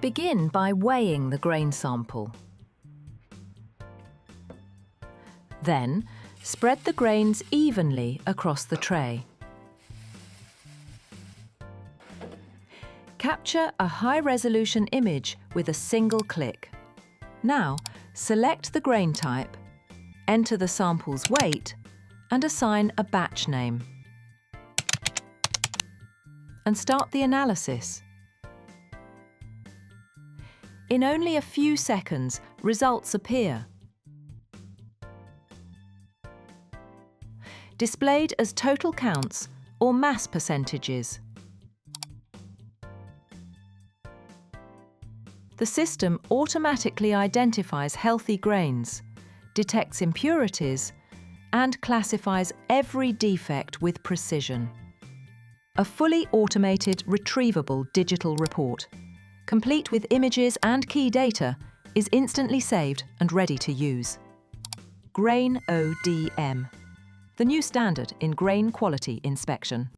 Begin by weighing the grain sample. Then, spread the grains evenly across the tray. Capture a high-resolution image with a single click. Now, select the grain type, enter the sample's weight, and assign a batch name. And start the analysis. In only a few seconds, results appear. Displayed as total counts or mass percentages. The system automatically identifies healthy grains, detects impurities, and classifies every defect with precision. A fully automated, retrievable digital report, complete with images and key data, is instantly saved and ready to use. GrainODM, the new standard in grain quality inspection.